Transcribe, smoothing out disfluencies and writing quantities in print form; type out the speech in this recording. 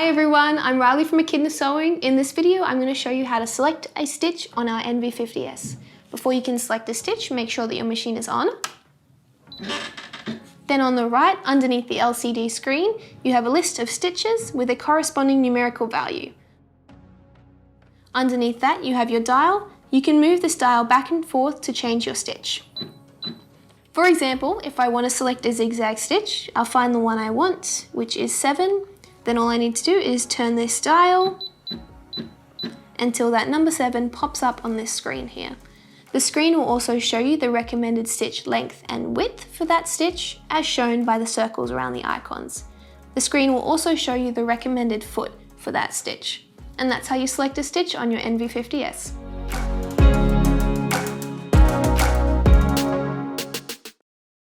Hi everyone, I'm Rylee from Echidna Sewing. In this video, I'm going to show you how to select a stitch on our NV50S. Before you can select a stitch, make sure that your machine is on. Then on the right, underneath the LCD screen, you have a list of stitches with a corresponding numerical value. Underneath that, you have your dial. You can move this dial back and forth to change your stitch. For example, if I want to select a zigzag stitch, I'll find the one I want, which is 7. Then all I need to do is turn this dial until that number 7 pops up on this screen here. The screen will also show you the recommended stitch length and width for that stitch, as shown by the circles around the icons. The screen will also show you the recommended foot for that stitch. And that's how you select a stitch on your NV50S.